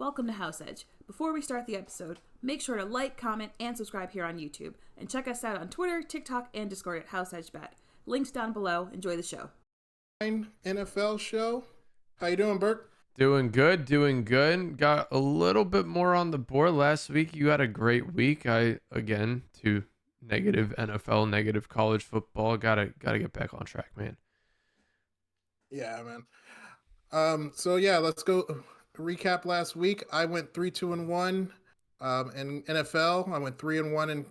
welcome to House Edge. Before we start the episode, make sure to like, comment, and subscribe here on YouTube. And check us out on Twitter, TikTok, and Discord at House Edge Bet. Links down below. Enjoy the show. NFL show. How you doing, Burke? Doing good. Got a little bit more on the board last week. You had a great week. To negative NFL, negative college football. Gotta get back on track, man. Yeah, man. Let's go recap last week. I went 3-2-1 in NFL. I went 3-1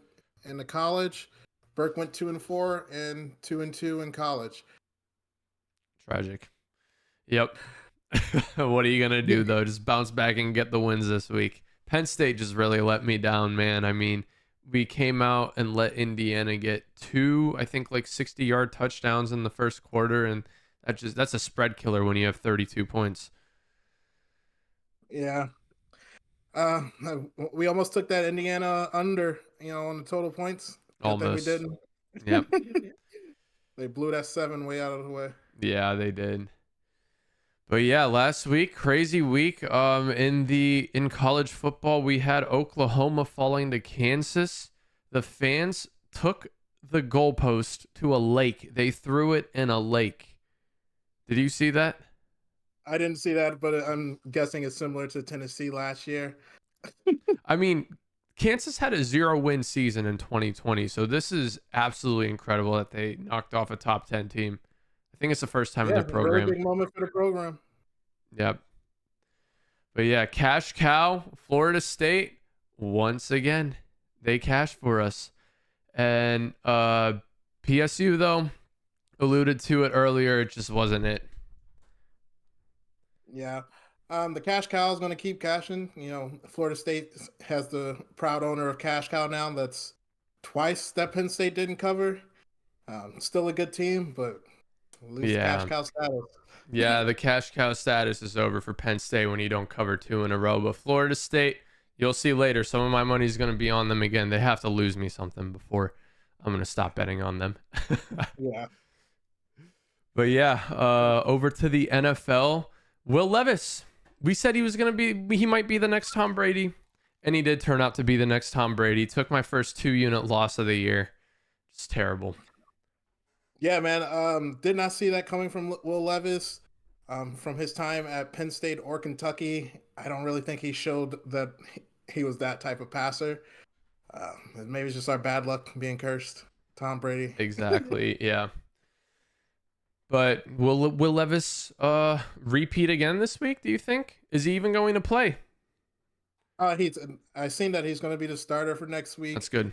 in the college. Burke went 2-4 and 2-2 in college. Tragic. Yep. What are you gonna do though? Just bounce back and get the wins this week. Penn State just really let me down, man. I mean, we came out and let Indiana get two, I think, like 60-yard touchdowns in the first quarter, and that's a spread killer when you have 32 points. Yeah. We almost took that Indiana under, on the total points. Almost. We didn't. Yep. They blew that 7 way out of the way. Yeah, they did. But yeah, last week, crazy week. In college football, we had Oklahoma falling to Kansas. The fans took the goalpost to a lake. They threw it in a lake. Did you see that? I didn't see that, but I'm guessing it's similar to Tennessee last year. I mean, Kansas had a 0-win season in 2020, so this is absolutely incredible that they knocked off a top 10 team. I think it's the first time in their program. Very big moment for the program. Yep. But yeah, cash cow, Florida State, once again, they cashed for us. And PSU, though, alluded to it earlier, it just wasn't it. Yeah. The cash cow is going to keep cashing. Florida State has the proud owner of cash cow now. That's twice that Penn State didn't cover. Still a good team, but lose cash cow status. Yeah, the cash cow status is over for Penn State when you don't cover 2 in a row. But Florida State, you'll see later, some of my money is going to be on them again. They have to lose me something before I'm going to stop betting on them. Yeah. But yeah, over to the NFL. Will Levis, we said he might be the next Tom Brady, and he did turn out to be the next Tom Brady. Took my first 2-unit loss of the year. It's terrible. Yeah, man. Did not see that coming from Will Levis. From his time at Penn State or Kentucky, I don't really think he showed that he was that type of passer. Maybe it's just our bad luck being cursed. Tom Brady. Exactly. Yeah. But will Levis repeat again this week, do you think? Is he even going to play? I've seen that he's going to be the starter for next week. That's good.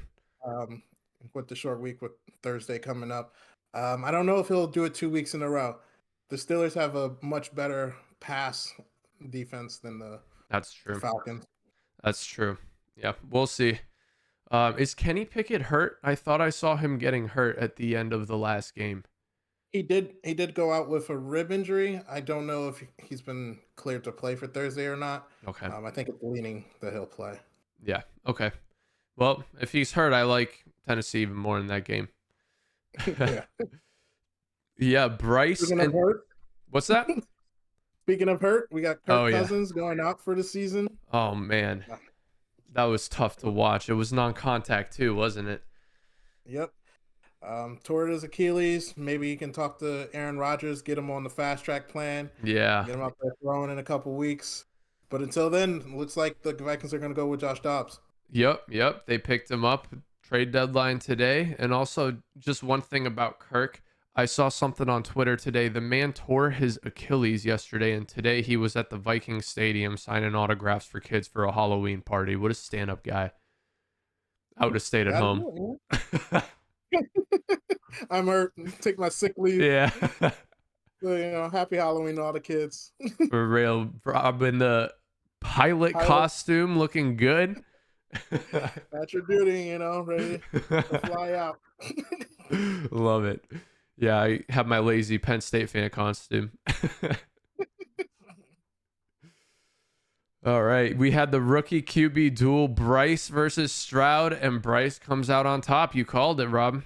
With the short week with Thursday coming up. I don't know if he'll do it 2 weeks in a row. The Steelers have a much better pass defense than the Falcons. That's true. Yeah, we'll see. Is Kenny Pickett hurt? I thought I saw him getting hurt at the end of the last game. He did go out with a rib injury. I don't know if he's been cleared to play for Thursday or not. Okay. I think it's leaning that he'll play. Yeah. Okay. Well, if he's hurt, I like Tennessee even more in that game. Yeah. Yeah, Bryce. Speaking of hurt. What's that? Speaking of hurt, we got Kirk Cousins going out for the season. Oh, man. That was tough to watch. It was non-contact too, wasn't it? Yep. Toward his Achilles. Maybe you can talk to Aaron Rodgers, get him on the fast track plan. Yeah. Get him out there throwing in a couple weeks. But until then, looks like the Vikings are going to go with Josh Dobbs. Yep. They picked him up. Trade deadline today. And also, just one thing about Kirk. I saw something on Twitter today. The man tore his Achilles yesterday, and today he was at the Viking Stadium signing autographs for kids for a Halloween party. What a stand-up guy. I would have stayed at home. I'm hurt. Take my sick leave. Yeah. So, happy Halloween to all the kids. For real. Rob in the pilot costume, looking good. That's your duty, ready to fly out. Love it. Yeah, I have my lazy Penn State fan costume. All right, we had the rookie QB duel, Bryce versus Stroud, and Bryce comes out on top. You called it, Rob.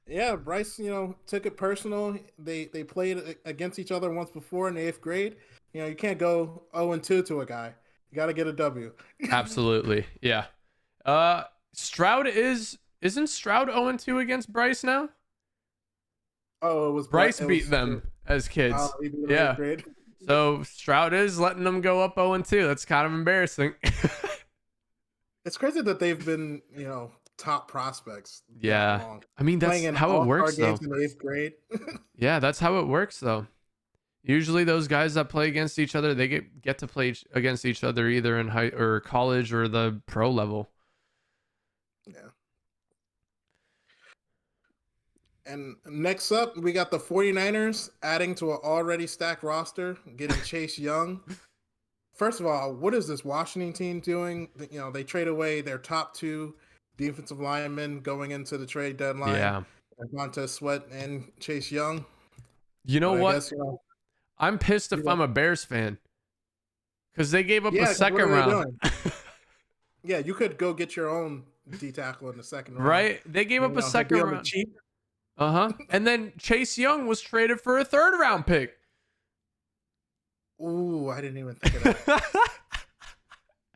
Yeah, Bryce, took it personal. They played against each other once before in the 8th grade. You can't go 0-2 to a guy. You got to get a W. Absolutely. Yeah. Stroud isn't Stroud 0-2 against Bryce now? Oh, it was Bryce it beat was. them as kids. He beat him in Yeah. 8th grade. So Stroud is letting them go up 0-2. That's kind of embarrassing. It's crazy that they've been, top prospects that Yeah. long. I mean, that's Playing in how it all-star works, though. games in 8th grade. Yeah, that's how it works, though. Usually those guys that play against each other, they get to play against each other either in high or college or the pro level. Yeah. And next up, we got the 49ers adding to an already stacked roster, getting Chase Young. First of all, what is this Washington team doing? They trade away their top 2 defensive linemen going into the trade deadline. Yeah. Montez Sweat and Chase Young. You know But I what? guess, I'm pissed if I'm a Bears fan because they gave up a 'cause what second are they round. doing? Yeah, you could go get your own D tackle in the second round. Right? They gave up a second he'll be on the round. cheap. And then Chase Young was traded for a 3rd round pick. Ooh, I didn't even think of that.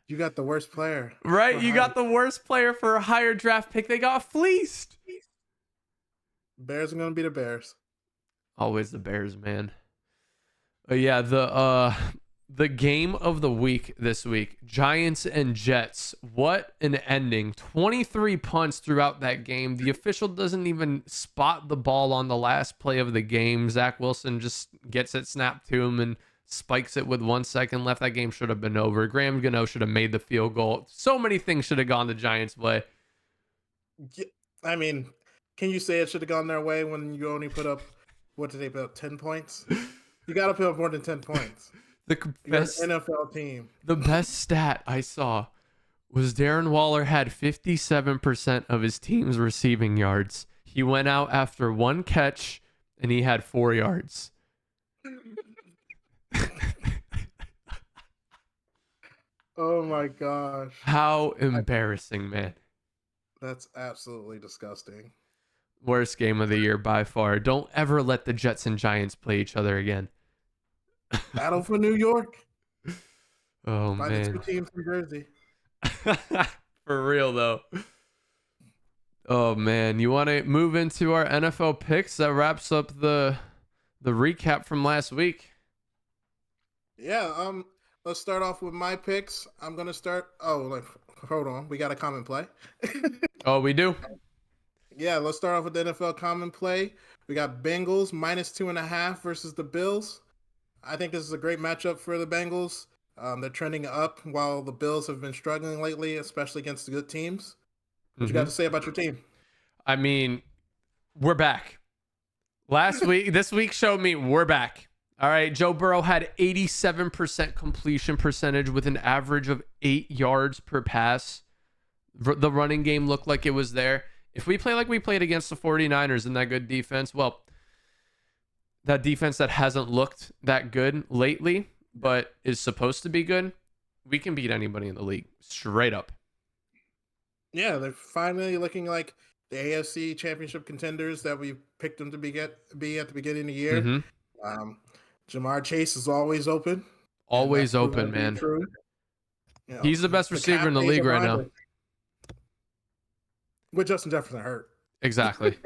You got the worst player. Right? You got the worst player for a higher draft pick. They got fleeced. Bears are going to be the Bears. Always the Bears, man. Yeah, the game of the week this week, Giants and Jets. What an ending. 23 punts throughout that game. The official doesn't even spot the ball on the last play of the game. Zach Wilson just gets it snapped to him and spikes it with 1 second left. That game should have been over. Graham Gano should have made the field goal. So many things should have gone the Giants' way. I mean, can you say it should have gone their way when you only put up, what did they put up, 10 points? You got to put up more than 10 points. The best NFL team. The best stat I saw was Darren Waller had 57% of his team's receiving yards. He went out after 1 catch and he had 4 yards. Oh my gosh. How embarrassing, man. That's absolutely disgusting. Worst game of the year by far. Don't ever let the Jets and Giants play each other again. Battle for New York. Oh, By man. the 2 teams from Jersey. For real, though. Oh, man. You want to move into our NFL picks? That wraps up the recap from last week. Yeah, let's start off with my picks. I'm going to start. Hold on. We got a common play. Oh, we do? Yeah, let's start off with the NFL common play. We got Bengals -2.5 versus the Bills. I think this is a great matchup for the Bengals. They're trending up while the Bills have been struggling lately, especially against the good teams. What you got to say about your team? I mean, we're back. This week showed me we're back. All right, Joe Burrow had 87% completion percentage with an average of 8 yards per pass. The running game looked like it was there. If we play like we played against the 49ers and that good defense, well, that defense that hasn't looked that good lately, but is supposed to be good, we can beat anybody in the league. Straight up. Yeah, they're finally looking like the AFC championship contenders that we picked them to be at the beginning of the year. Jamar Chase is always open. Always open, man. He's the best receiver in the league right now. With Justin Jefferson hurt. Exactly.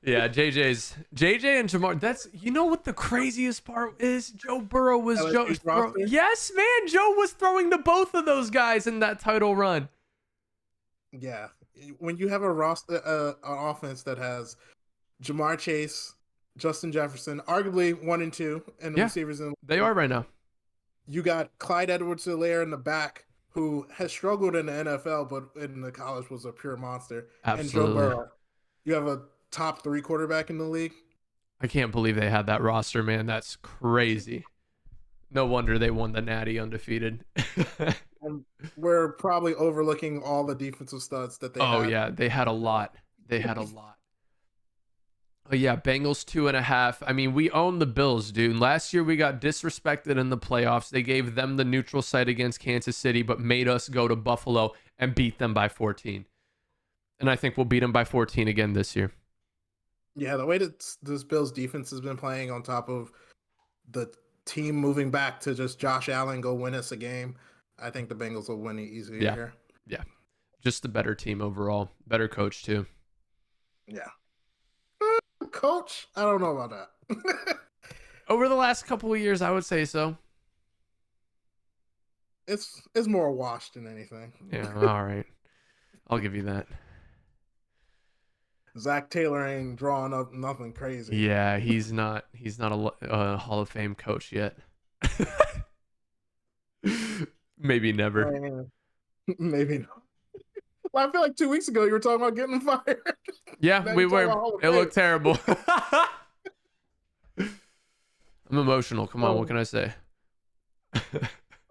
Yeah, JJ and Jamar. That's, you know what the craziest part is? Joe Burrow was yes, man. Joe was throwing to both of those guys in that title run. Yeah, when you have a roster, an offense that has Jamar Chase, Justin Jefferson, arguably 1 and 2, and the receivers they are right now. You got Clyde Edwards-Helaire in the back, who has struggled in the NFL, but in the college was a pure monster. Absolutely. And Joe Burrow. You have a top 3 quarterback in the league. I can't believe they had that roster, man. That's crazy. No wonder they won the Natty undefeated. And we're probably overlooking all the defensive studs that they had. Oh, yeah. They had a lot. Oh, yeah. Bengals 2.5. I mean, we own the Bills, dude. Last year, we got disrespected in the playoffs. They gave them the neutral site against Kansas City, but made us go to Buffalo and beat them by 14. And I think we'll beat them by 14 again this year. Yeah, the way that this Bills defense has been playing on top of the team moving back to just Josh Allen go win us a game, I think the Bengals will win easily here. Yeah. Just the better team overall. Better coach, too. Yeah. Coach? I don't know about that. Over the last couple of years, I would say so. It's more washed than anything. Yeah, all right. I'll give you that. Zach Taylor ain't drawing up nothing crazy. Yeah, he's not a Hall of Fame coach yet. Maybe never. Maybe not. Well, I feel like 2 weeks ago you were talking about getting fired. Yeah, we were. It looked terrible. I'm emotional. Come on, what can I say?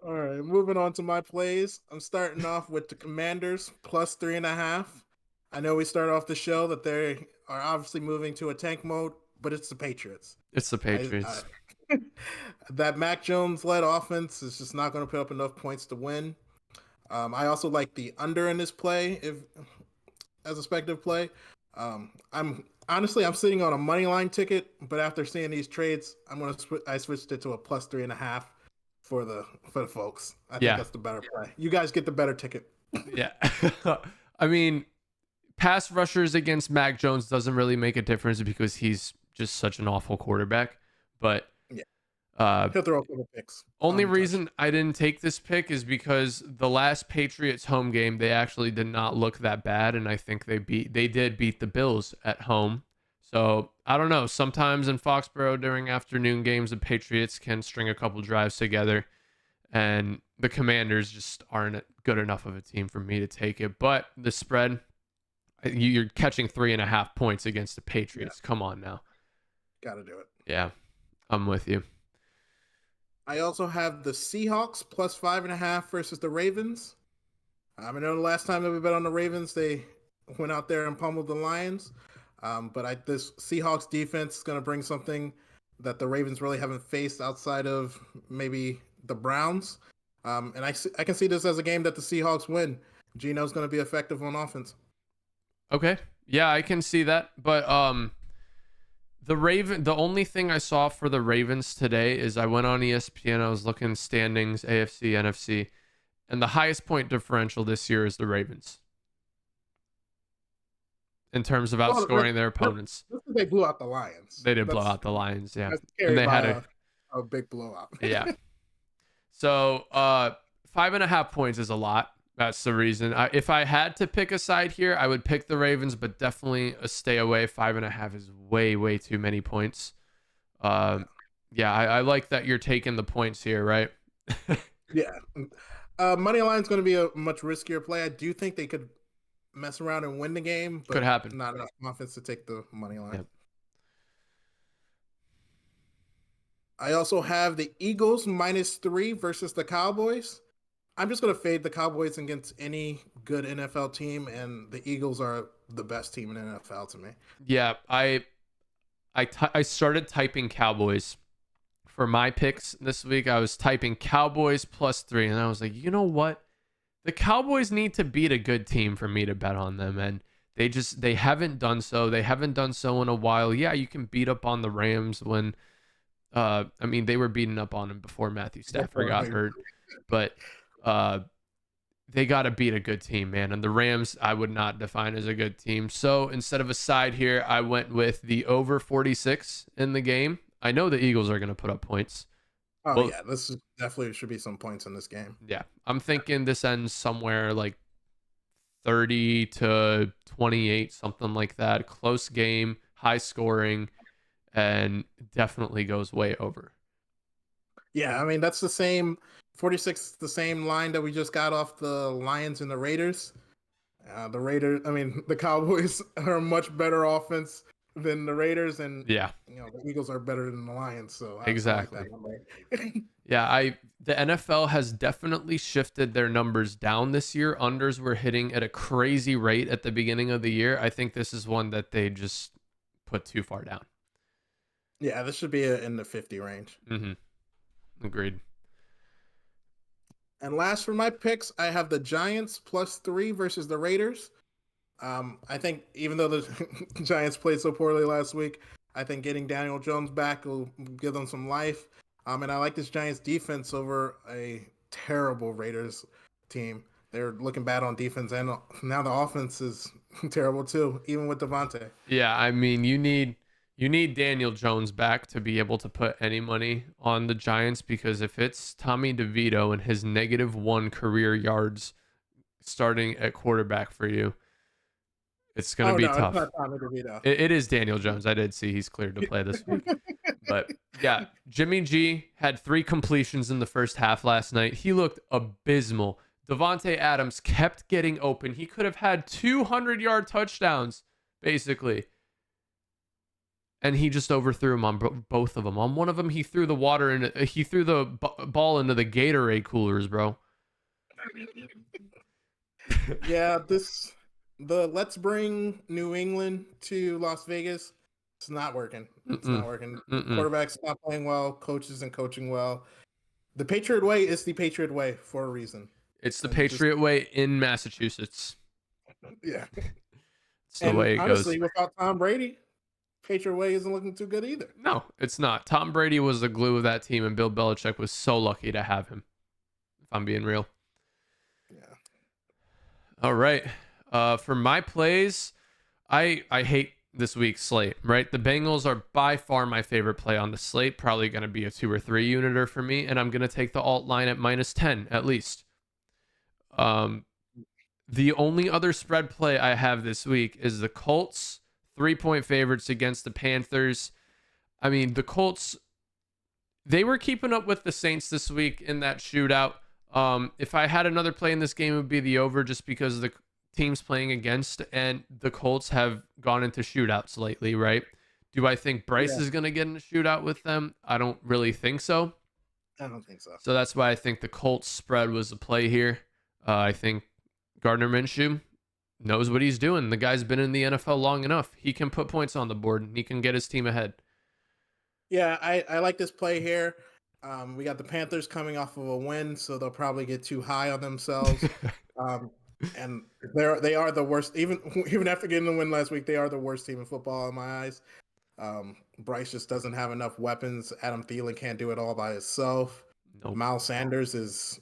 All right, moving on to my plays. I'm starting off with the Commanders plus 3.5. I know we start off the show that they are obviously moving to a tank mode, but it's the Patriots. It's the Patriots. That Mac Jones-led offense is just not going to put up enough points to win. I also like the under in this play as a speculative play. I'm sitting on a money line ticket, but after seeing these trades, I switched it to a plus 3.5 for the folks. I think that's the better play. You guys get the better ticket. Yeah. I mean, pass rushers against Mac Jones doesn't really make a difference because he's just such an awful quarterback. But he'll throw a couple picks. Only reason I didn't take this pick is because the last Patriots home game, they actually did not look that bad, and I think they did beat the Bills at home. So I don't know. Sometimes in Foxborough during afternoon games, the Patriots can string a couple drives together, and the Commanders just aren't good enough of a team for me to take it. But the spread, you're catching 3.5 points against the Patriots. Yeah. Come on now. Got to do it. Yeah, I'm with you. I also have the Seahawks plus 5.5 versus the Ravens. I know the last time that we bet on the Ravens, they went out there and pummeled the Lions. But this Seahawks defense is going to bring something that the Ravens really haven't faced outside of maybe the Browns. And I can see this as a game that the Seahawks win. Geno's going to be effective on offense. Okay. Yeah, I can see that. But the only thing I saw for the Ravens today is I went on ESPN, I was looking standings, AFC, NFC, and the highest point differential this year is the Ravens in terms of outscoring their opponents. They blew out the Lions. They did blow out the Lions, yeah. And they had a big blowout. Yeah. So 5.5 points is a lot. That's the reason. If I had to pick a side here, I would pick the Ravens, but definitely a stay away. 5.5 is way, way too many points. I like that you're taking the points here, right? Yeah. Money line's going to be a much riskier play. I do think they could mess around and win the game, but could happen. Not enough confidence to take the money line. Yep. I also have the Eagles -3 versus the Cowboys. I'm just going to fade the Cowboys against any good NFL team, and the Eagles are the best team in the NFL to me. Yeah, I started typing Cowboys for my picks this week. I was typing Cowboys +3, and I was like, you know what? The Cowboys need to beat a good team for me to bet on them, and they haven't done so. They haven't done so in a while. Yeah, you can beat up on the Rams when, they were beating up on them before Matthew Stafford got hurt, but they got to beat a good team, man. And the Rams, I would not define as a good team. So instead of a side here, I went with the over 46 in the game. I know the Eagles are going to put up points. Yeah, this definitely should be some points in this game. Yeah, I'm thinking this ends somewhere like 30-28, something like that. Close game, high scoring, and definitely goes way over. Yeah, that's the same. 46, the same line that we just got off the Lions and the Raiders. The Cowboys are a much better offense than the Raiders, and the Eagles are better than the Lions. So exactly. Yeah, the NFL has definitely shifted their numbers down this year. Unders were hitting at a crazy rate at the beginning of the year. I think this is one that they just put too far down. Yeah, this should be in the 50 range. Mm-hmm. Agreed. And last for my picks, I have the Giants +3 versus the Raiders. I think even though the Giants played so poorly last week, I think getting Daniel Jones back will give them some life. And I like this Giants defense over a terrible Raiders team. They're looking bad on defense, and now the offense is terrible too, even with Devontae. Yeah, I mean, you need Daniel Jones back to be able to put any money on the Giants, because if it's Tommy DeVito and his -1 career yards starting at quarterback for you, it's going to be No, tough. it's not Tommy DeVito. It is Daniel Jones. I did see he's cleared to play this week. But yeah, Jimmy G had 3 completions in the first half last night. He looked abysmal. Devontae Adams kept getting open. He could have had 200-yard touchdowns, basically. And he just overthrew him on both of them. On one of them, he threw the ball into the Gatorade coolers, bro. Yeah, let's bring New England to Las Vegas. It's not working. It's not working. Quarterback's not playing well. Coach isn't coaching well. The Patriot way is the Patriot way for a reason. It's the Patriot way in Massachusetts. Yeah. It's the way it honestly, goes. Without Tom Brady, Patriot way isn't looking too good either. No, it's not. Tom Brady was the glue of that team, and Bill Belichick was so lucky to have him, if I'm being real. Yeah. All right. For my plays, I hate this week's slate, right? The Bengals are by far my favorite play on the slate, probably going to be a 2 or 3 uniter for me, and I'm going to take the alt line at -10 at least. The only other spread play I have this week is the Colts 3-point favorites against the Panthers. I mean, the Colts, they were keeping up with the Saints this week in that shootout. If I had another play in this game, it would be the over, just because of the teams playing against, and the Colts have gone into shootouts lately, right? Do I think Bryce is going to get in a shootout with them? I don't really think so. I don't think so. So that's why I think the Colts spread was the play here. I think Gardner Minshew knows what he's doing. The guy's been in the NFL long enough. He can put points on the board, and he can get his team ahead. Yeah, I like this play here. We got the Panthers coming off of a win, so they'll probably get too high on themselves. And they are the worst. Even after getting the win last week, they are the worst team in football in my eyes. Bryce just doesn't have enough weapons. Adam Thielen can't do it all by himself. Nope. Miles Sanders is.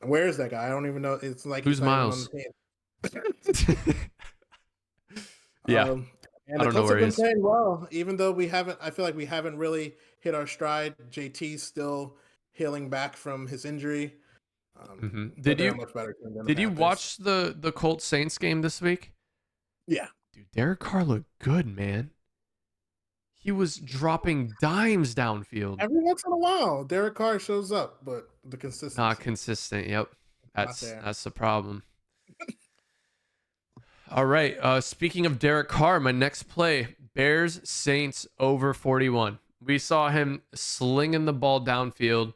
Where is that guy? I don't even know. It's like who's Miles? Yeah, and I don't know where he is. Playing well, even though I feel like we haven't really hit our stride. JT's still healing back from his injury. Did you watch the Colts Saints game this week? Yeah, dude, Derek Carr looked good, man. He was dropping dimes downfield. Every once in a while, Derek Carr shows up, but the consistency. Not consistent. Yep, that's the problem. All right. Speaking of Derek Carr, my next play: Bears Saints over 41. We saw him slinging the ball downfield.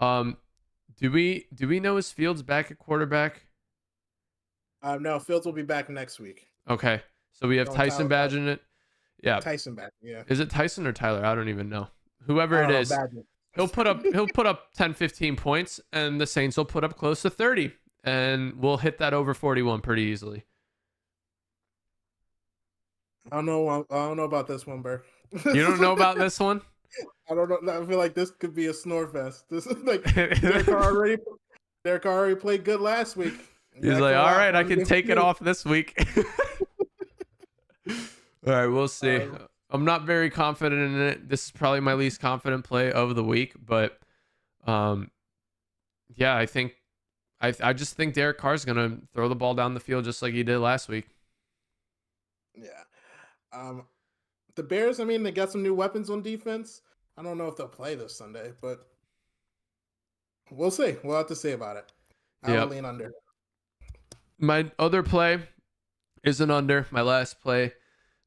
Do we know is Fields back at quarterback? No, Fields will be back next week. Okay, so we have Tyson Badge in it. Yeah, Tyson back. Yeah. Is it Tyson or Tyler? I don't even know. Whoever it is, he'll put up 10, 15 points, and the Saints will put up close to 30, and we'll hit that over 41 pretty easily. I don't know about this one, Burr. You don't know about this one? I don't know. I feel like this could be a snore fest. This is like Derek Carr already played good last week. He's like, all right, I can take it off this week. All right, we'll see. I'm not very confident in it. This is probably my least confident play of the week, but yeah, I just think Derek Carr's gonna throw the ball down the field just like he did last week. Yeah. The Bears, I mean, they got some new weapons on defense. I don't know if they'll play this Sunday, but we'll see. We'll have to see about it. I'll lean under. My other play is an under. My last play,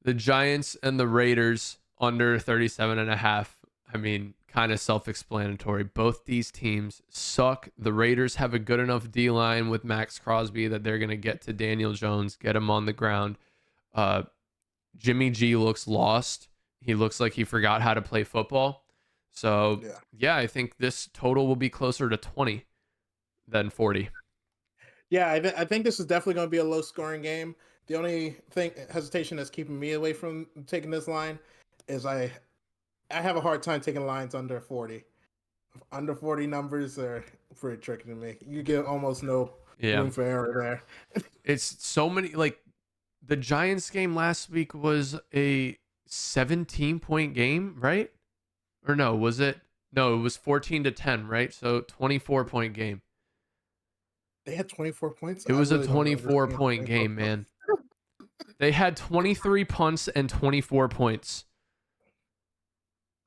the Giants and the Raiders under 37.5. I mean, kind of self-explanatory. Both these teams suck. The Raiders have a good enough D-line with Max Crosby that they're going to get to Daniel Jones, get him on the ground. Jimmy G looks lost. He looks like he forgot how to play football. So, yeah, I think this total will be closer to 20 than 40. Yeah, I think this is definitely going to be a low-scoring game. The only hesitation that's keeping me away from taking this line is I have a hard time taking lines under 40. Under 40 numbers are pretty tricky to me. You get almost no Yeah. room for error there. It's so many, like the Giants game last week was a 17-point game, right? Or no, was it? No, it was 14-10, right? So 24-point game. They had 24 points. It I was a really don't remember seeing 24-point 24 game, points. man. They had 23 punts and 24 points.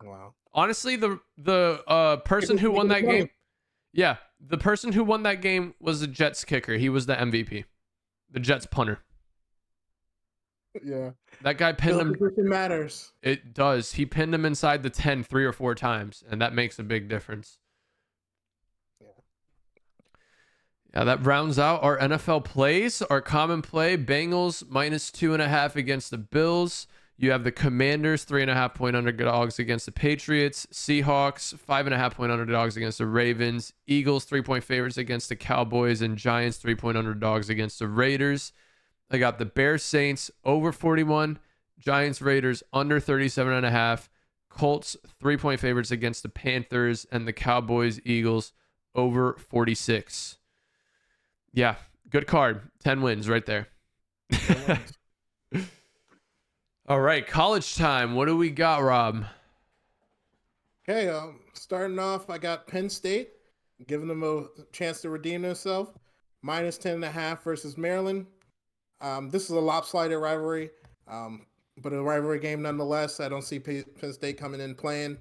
Wow. Honestly, the person who won that game, yeah, the person who won that game was the Jets kicker. He was the MVP. The Jets punter. Yeah. That guy pinned him. Position matters. It does. He pinned him inside the 10 3 or 4 times, and that makes a big difference. Yeah, that rounds out our NFL plays. Our common play, Bengals -2.5 against the Bills. You have the Commanders 3.5-point underdogs against the Patriots. Seahawks 5.5-point underdogs against the Ravens. Eagles 3-point favorites against the Cowboys, and Giants 3-point underdogs against the Raiders. I got the Bears Saints over 41. Giants Raiders under 37.5. Colts 3-point favorites against the Panthers, and the Cowboys Eagles over 46. Yeah, good card. 10 wins right there. All right, college time. What do we got, Rob? Okay, starting off, I got Penn State, giving them a chance to redeem themselves. -10.5 versus Maryland. This is a lopsided rivalry, but a rivalry game nonetheless. I don't see Penn State coming in playing,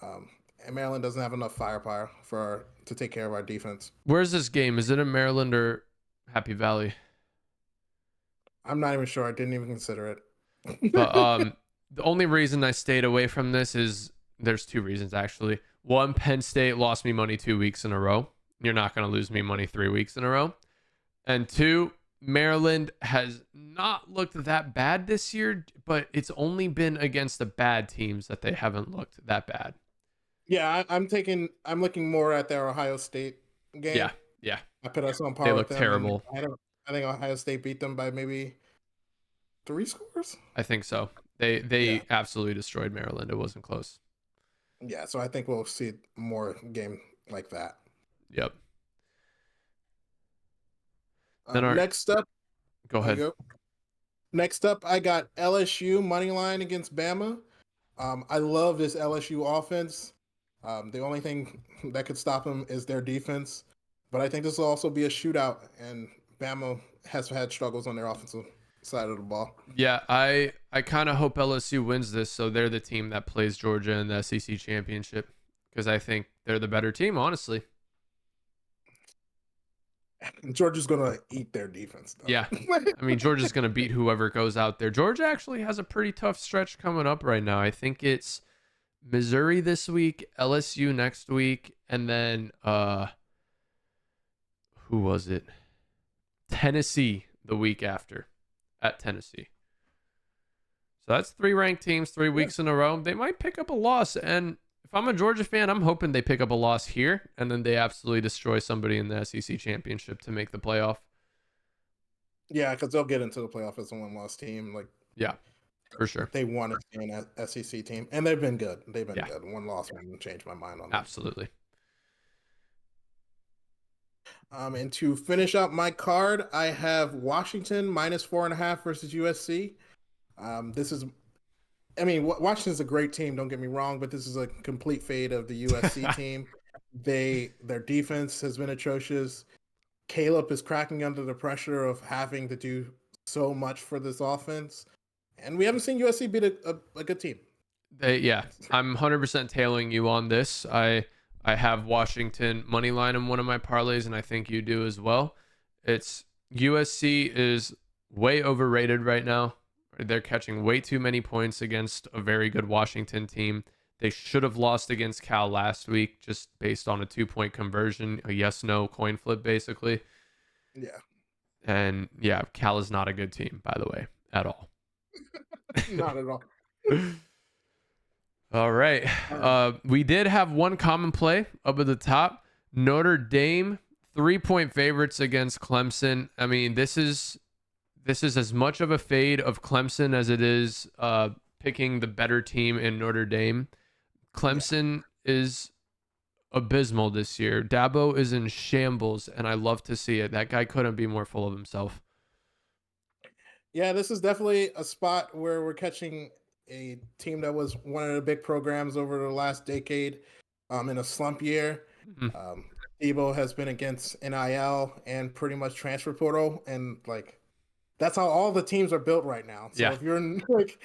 and Maryland doesn't have enough firepower to take care of our defense. Where's this game? Is it in Maryland or Happy Valley? I'm not even sure. I didn't even consider it. But the only reason I stayed away from this is there's 2 reasons, actually. One, Penn State lost me money 2 weeks in a row. You're not going to lose me money 3 weeks in a row. And 2, Maryland has not looked that bad this year, but it's only been against the bad teams that they haven't looked that bad. Yeah, I'm looking more at their Ohio State game. Yeah. I put us on par They with look them. terrible. I think Ohio State beat them by maybe 3 scores. I think so. They absolutely destroyed Maryland. It wasn't close. Yeah, so I think we'll see more game like that. Yep. Then next up, go ahead. Next up, I got LSU money line against Bama. I love this LSU offense. The only thing that could stop them is their defense. But I think this will also be a shootout, and Bama has had struggles on their offensive side of the ball. Yeah, I kind of hope LSU wins this, so they're the team that plays Georgia in the SEC championship, because I think they're the better team, honestly. Georgia's going to eat their defense, though. Yeah, I mean, Georgia's going to beat whoever goes out there. Georgia actually has a pretty tough stretch coming up right now. I think it's Missouri this week, LSU next week, and then who was it? Tennessee the week after at Tennessee. So that's 3 ranked teams, 3 weeks in a row. They might pick up a loss, and if I'm a Georgia fan, I'm hoping they pick up a loss here, and then they absolutely destroy somebody in the SEC championship to make the playoff. Yeah, because they'll get into the playoff as a 1-loss team. Yeah, for sure. They want to be an SEC team, and they've been good. They've been good. 1 loss wouldn't change my mind on that. Absolutely. And to finish up my card, I have Washington -4.5 versus USC. Washington's a great team, don't get me wrong, but this is a complete fade of the USC team. Their defense has been atrocious. Caleb is cracking under the pressure of having to do so much for this offense. And we haven't seen USC beat a good team. I'm 100% tailing you on this. I have Washington money line in one of my parlays, and I think you do as well. It's USC is way overrated right now. They're catching way too many points against a very good Washington team. They should have lost against Cal last week just based on a 2-point conversion, a yes-no coin flip, basically. Yeah. And yeah, Cal is not a good team, by the way, at all. Not at all. All right. We did have one common play up at the top. Notre Dame, 3-point favorites against Clemson. I mean, this is as much of a fade of Clemson as it is picking the better team in Notre Dame. Clemson is abysmal this year. Dabo is in shambles, and I love to see it. That guy couldn't be more full of himself. Yeah, this is definitely a spot where we're catching a team that was one of the big programs over the last decade in a slump year. Mhm. Debo has been against NIL and pretty much transfer portal, and like that's how all the teams are built right now. So Yeah. if you're like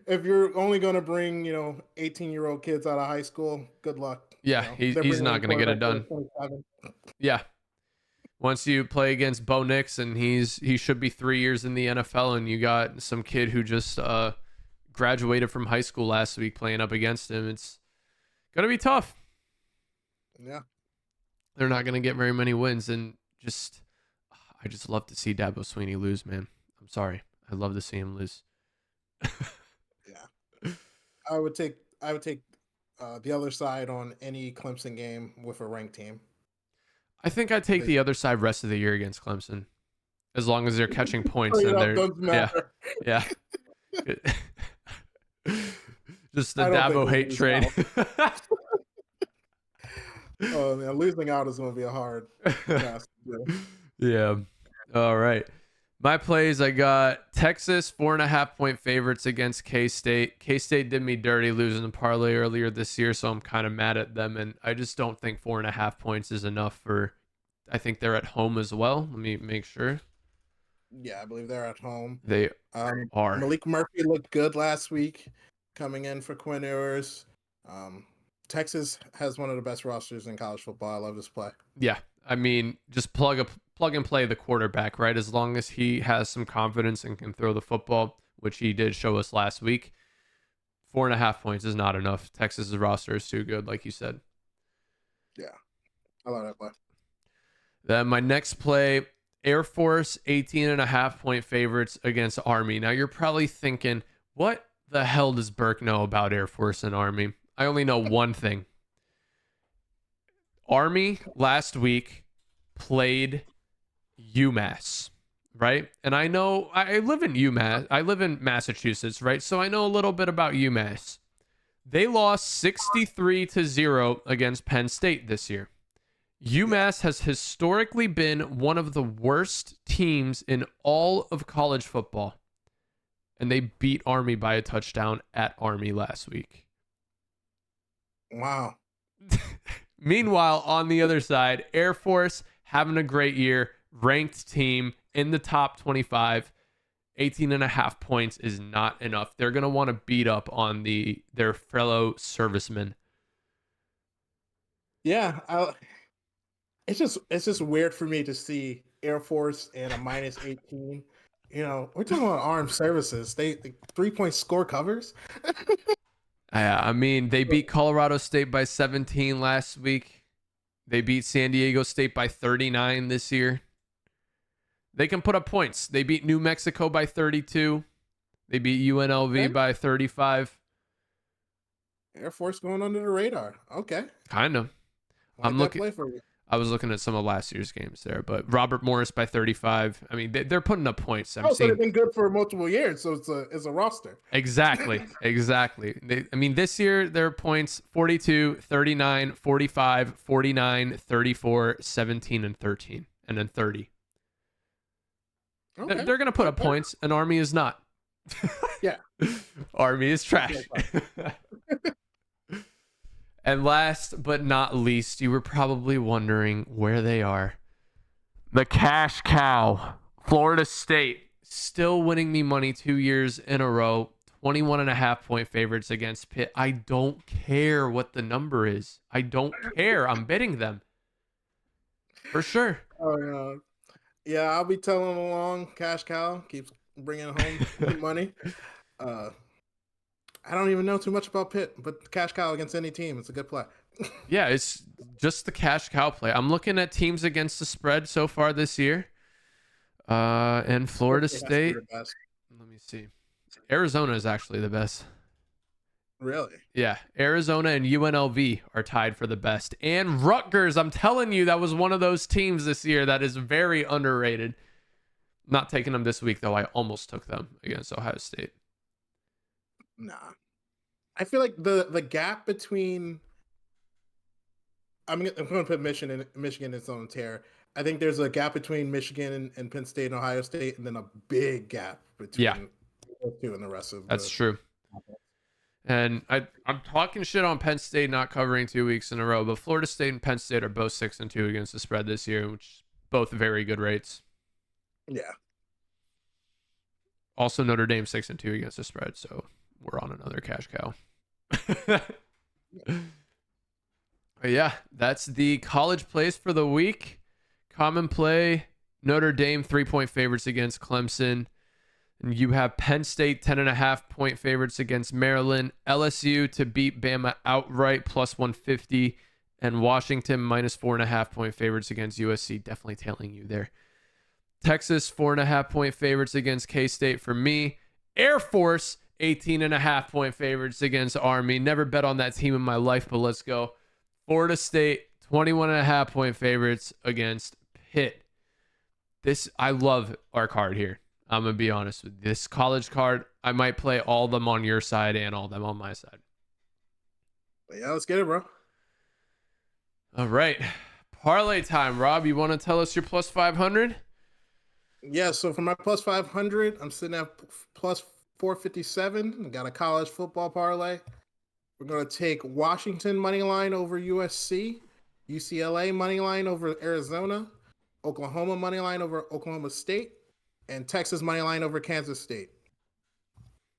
if you're only going to bring 18-year-old kids out of high school, good luck. Yeah, he's not going to get it done. Yeah. Once you play against Bo Nix and he should be 3 years in the NFL, and you got some kid who just graduated from high school last week playing up against him, it's going to be tough. Yeah. They're not going to get very many wins, and I just love to see Dabo Swinney lose, man. I'm sorry. I love to see him lose. Yeah. I would take the other side on any Clemson game with a ranked team. I think I'd take the other side rest of the year against Clemson, as long as they're catching points and they're yeah. Just the Dabo hate trade. Oh man, losing out is going to be a hard task to do. Yeah. All right. My plays, I got Texas 4.5-point favorites against K-State. K-State did me dirty losing the parlay earlier this year, so I'm kind of mad at them. And I just don't think 4.5 points is enough I think they're at home as well. Let me make sure. Yeah, I believe they're at home. They are. Malik Murphy looked good last week coming in for Quinn Ewers. Texas has one of the best rosters in college football. I love this play. Yeah. I mean, just plug and play the quarterback, right? As long as he has some confidence and can throw the football, which he did show us last week. 4.5 points is not enough. Texas's roster is too good, like you said. Yeah. I love that play. Then my next play, Air Force 18.5-point favorites against Army. Now you're probably thinking, what the hell does Burke know about Air Force and Army? I only know one thing. Army last week played UMass, right? And I know I live in UMass. I live in Massachusetts, right? So I know a little bit about UMass. They lost 63-0 against Penn State this year. UMass has historically been one of the worst teams in all of college football. And they beat Army by a touchdown at Army last week. Wow. Meanwhile, on the other side, Air Force having a great year, ranked team in the top 25. 18.5 points is not enough. They're going to want to beat up on their fellow servicemen. Yeah, it's just weird for me to see Air Force and a minus 18. We're talking about armed services. They 3-point score covers. I mean, they beat Colorado State by 17 last week. They beat San Diego State by 39 this year. They can put up points. They beat New Mexico by 32. They beat UNLV by 35. Air Force going under the radar. Okay. Kind of. I'm looking. Play for you. I was looking at some of last year's games there, but Robert Morris by 35. I mean, they're putting up points. So they've been good for multiple years, so it's a roster. Exactly. This year their points 42, 39, 45, 49, 34, 17, and 13, and then 30. Okay. They're going to put up points, and Army is not. Yeah. Army is trash. And last but not least, you were probably wondering where they are. The cash cow, Florida State, still winning me money 2 years in a row. 21.5-point favorites against Pitt. I don't care what the number is. I don't care. I'm betting them. For sure. Oh, yeah, I'll be telling along. Cash cow keeps bringing home money. I don't even know too much about Pitt, but cash cow against any team, it's a good play. Yeah, it's just the cash cow play. I'm looking at teams against the spread so far this year. And Florida State. Let me see. Arizona is actually the best. Really? Yeah. Arizona and UNLV are tied for the best. And Rutgers, I'm telling you, that was one of those teams this year that is very underrated. Not taking them this week, though. I almost took them against Ohio State. Nah. I feel like the gap between I'm going to put Michigan in its own tier. I think there's a gap between Michigan and Penn State and Ohio State, and then a big gap between those two and the rest of That's the. true. And I'm talking shit on Penn State not covering 2 weeks in a row, but Florida State and Penn State are both 6-2 against the spread this year, which both very good rates. Yeah. Also, Notre Dame 6-2 against the spread, so we're on another cash cow. But yeah, that's the college plays for the week. Common play: Notre Dame 3-point favorites against Clemson. And you have Penn State 10.5-point favorites against Maryland, LSU to beat Bama outright plus 150, and Washington minus 4.5-point favorites against USC. Definitely tailing you there. Texas 4.5-point favorites against K-State for me. Air Force 18.5-point favorites against Army. Never bet on that team in my life, but let's go. Florida State 21.5-point favorites against Pitt. I love our card here. I'm going to be honest with you. This college card, I might play all of them on your side and all of them on my side. Yeah, let's get it, bro. All right. Parlay time. Rob, you want to tell us your plus 500? Yeah, so for my plus 500, I'm sitting at plus 457. I got a college football parlay. We're going to take Washington money line over USC, UCLA money line over Arizona, Oklahoma money line over Oklahoma State, and Texas money line over Kansas State.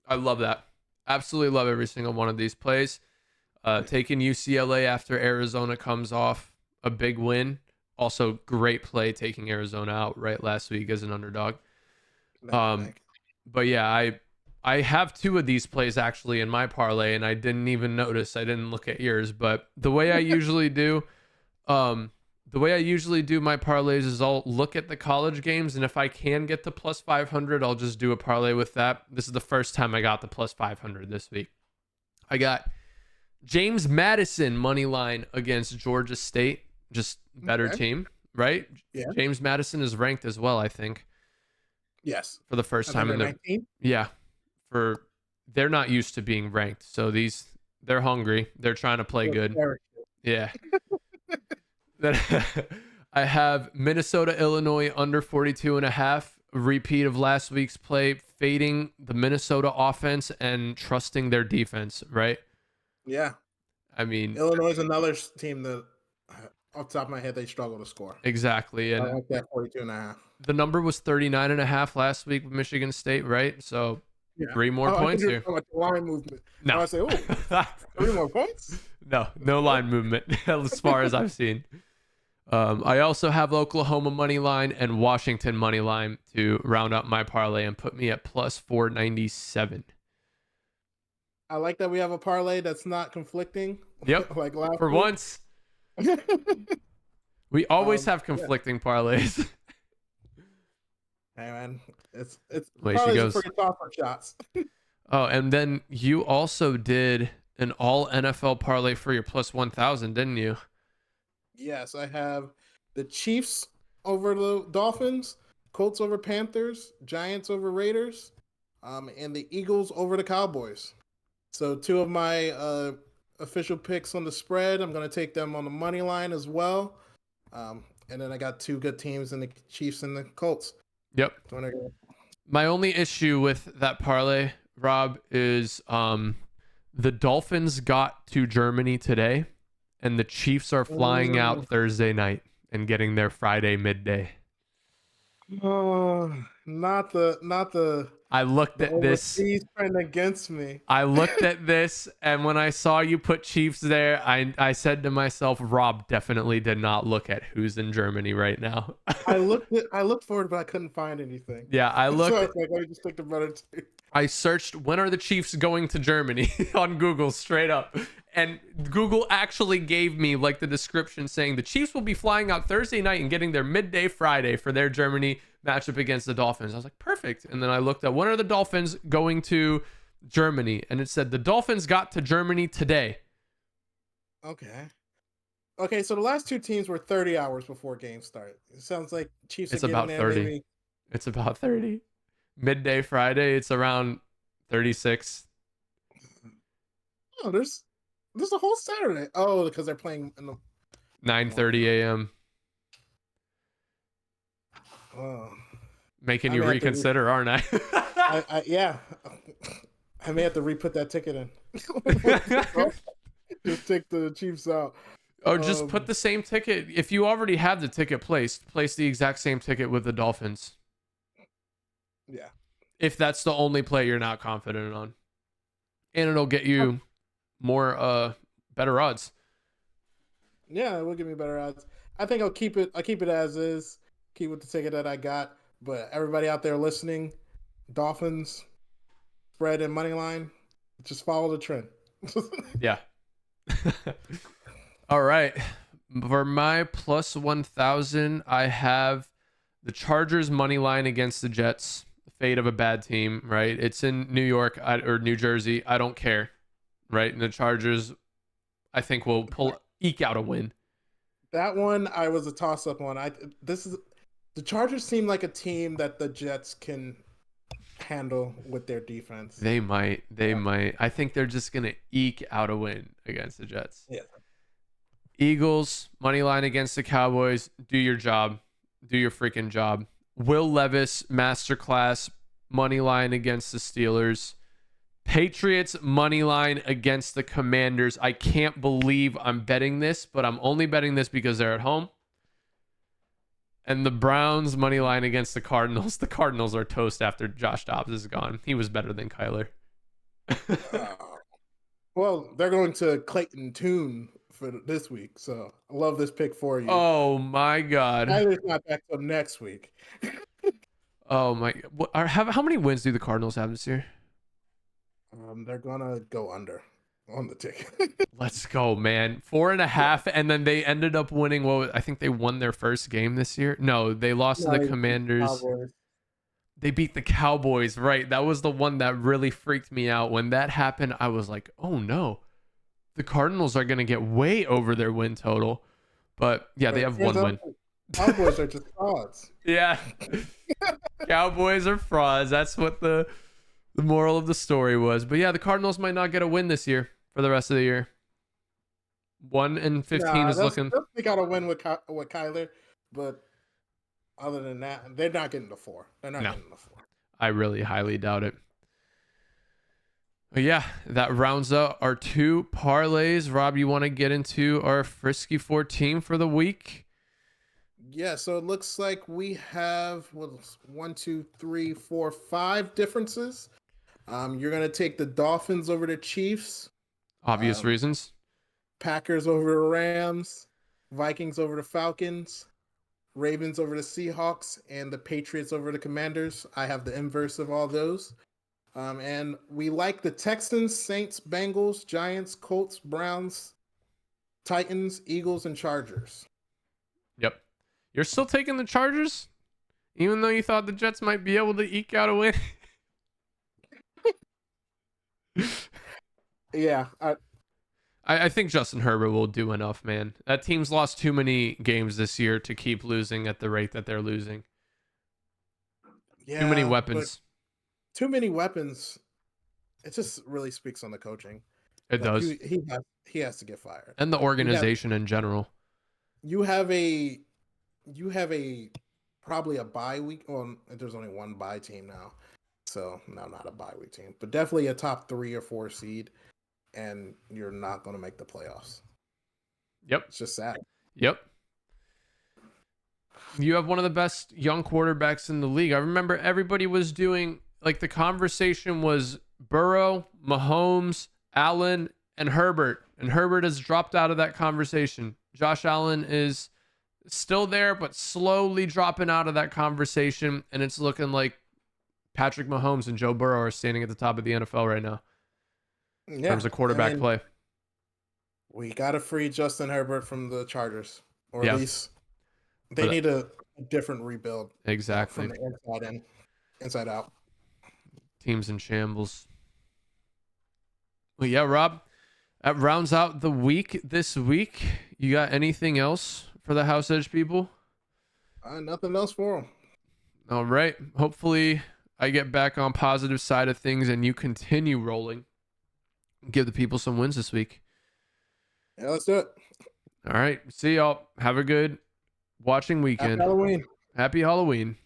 I love that. Absolutely love every single one of these plays. Taking UCLA after Arizona comes off a big win. Also, great play taking Arizona out right last week as an underdog. But yeah, I have two of these plays actually in my parlay, and I didn't even notice. I didn't look at yours, but the way I usually do, my parlays is I'll look at the college games, and if I can get the plus 500, I'll just do a parlay with that. This is the first time I got the plus 500 this week. I got James Madison money line against Georgia State. Just better team, right? Yeah. James Madison is ranked as well, I think. Yes. For the first time in their 19? Yeah. They're not used to being ranked. So they're hungry. They're trying to play good. Yeah. Then I have Minnesota, Illinois under 42.5. Repeat of last week's play, fading the Minnesota offense and trusting their defense, right? Yeah. I mean, Illinois is another team that, off the top of my head, they struggle to score. Exactly. And I like that 42.5. The number was 39.5 last week with Michigan State, right? So 3 more points here. Line movement. No. I say, 3 more points? No line movement as far as I've seen. I also have Oklahoma money line and Washington money line to round out my parlay and put me at plus 497. I like that we have a parlay that's not conflicting. Yep. Like last For week. once. We always have conflicting parlays. Hey man, it's Wait, she goes. Pretty tougher shots. Oh, and then you also did an all NFL parlay for your plus 1,000, didn't you? Yes, I have the Chiefs over the Dolphins, Colts over Panthers, Giants over Raiders, and the Eagles over the Cowboys. So 2 of my official picks on the spread. I'm going to take them on the money line as well. And then I got 2 good teams in the Chiefs and the Colts. Yep. My only issue with that parlay, Rob, is the Dolphins got to Germany today, and the Chiefs are flying out Thursday night and getting there Friday midday. Oh, not the. I looked at this. He's trying against me. I looked at this, and when I saw you put Chiefs there, I said to myself, Rob definitely did not look at who's in Germany right now. I looked for it, but I couldn't find anything. Yeah, I looked. So I was like, let me just take the better two. I searched, when are the Chiefs going to Germany on Google straight up. And Google actually gave me like the description saying the Chiefs will be flying out Thursday night and getting there midday Friday for their Germany matchup against the Dolphins. I was like, perfect. And then I looked at when are the Dolphins going to Germany? And it said the Dolphins got to Germany today. Okay, so the last 2 teams were 30 hours before games started. It sounds like Chiefs It's are about getting there 30. maybe. It's about 30. Midday Friday, it's around 36. Oh, there's a whole Saturday. Oh, because they're playing in the. 9:30 a.m. Oh, Making I you may have to reconsider, aren't I? yeah. I may have to re-put that ticket in. Just take the Chiefs out. Oh, just put the same ticket. If you already have the ticket placed, place the exact same ticket with the Dolphins. Yeah. If that's the only play you're not confident on. And it'll get you more better odds. Yeah, it will give me better odds. I think I'll keep it as is. Keep with the ticket that I got. But everybody out there listening, Dolphins, spread and money line, just follow the trend. Yeah. All right. For my plus 1,000, I have the Chargers money line against the Jets. The fate of a bad team, right? It's in New York or New Jersey. I don't care, right? And the Chargers, I think, will eke out a win. That one I was a toss up on. The Chargers seem like a team that the Jets can handle with their defense. They might. I think they're just gonna eke out a win against the Jets. Yeah. Eagles money line against the Cowboys. Do your job. Do your freaking job. Will Levis masterclass money line against the Steelers. Patriots money line against the Commanders. I can't believe I'm betting this, but I'm only betting this because they're at home. And the Browns money line against the Cardinals. The Cardinals are toast after Josh Dobbs is gone. He was better than Kyler. Well, they're going to Clayton Tune for this week, so I love this pick for you. Oh my God! Kyler's not back till next week. Oh my! How many wins do the Cardinals have this year? They're gonna go under on the ticket. Let's go, man. 4.5, and then they ended up winning. I think they won their first game this year. No, they lost to the Commanders. They beat the Cowboys, right? That was the one that really freaked me out. When that happened, I was like, oh no, the Cardinals are going to get way over their win total. But yeah, they have one win. Cowboys are just frauds. Yeah. Cowboys are frauds. That's what the moral of the story was. But yeah, the Cardinals might not get a win this year for the rest of the year. 1-15 is looking. They got to win with Kyler, but other than that, they're not getting the 4. They're not getting the 4. I really highly doubt it. But yeah, that rounds out our 2 parlays. Rob, you want to get into our Frisky 14 for the week? Yeah, so it looks like we have 1, 2, 3, 4, 5 differences. You're going to take the Dolphins over the Chiefs. Obvious reasons. Packers over the Rams. Vikings over the Falcons. Ravens over the Seahawks. And the Patriots over the Commanders. I have the inverse of all those. And we like the Texans, Saints, Bengals, Giants, Colts, Browns, Titans, Eagles, and Chargers. Yep. You're still taking the Chargers? Even though you thought the Jets might be able to eke out a win? Yeah. I think Justin Herbert will do enough, man. That team's lost too many games this year to keep losing at the rate that they're losing. Yeah, too many weapons. Too many weapons. It just really speaks on the coaching. It does. He has to get fired. And the organization in general. You have probably a bye week. Well, there's only one bye team now. So, no, not a bye week team, but definitely a top 3 or 4 seed, and you're not going to make the playoffs. Yep. It's just sad. Yep. You have one of the best young quarterbacks in the league. I remember everybody was doing, like, the conversation was Burrow, Mahomes, Allen, and Herbert. And Herbert has dropped out of that conversation. Josh Allen is still there, but slowly dropping out of that conversation. And it's looking like Patrick Mahomes and Joe Burrow are standing at the top of the NFL right now in terms of quarterback play. We got to free Justin Herbert from the Chargers, or at least they need a different rebuild. Exactly. From the inside out. Teams in shambles. Well, yeah, Rob, that rounds out the week this week. You got anything else for the House Edge people? Nothing else for them. All right. Hopefully I get back on positive side of things and you continue rolling. Give the people some wins this week. Yeah, let's do it. All right. See y'all. Have a good watching weekend. Happy Halloween. Happy Halloween.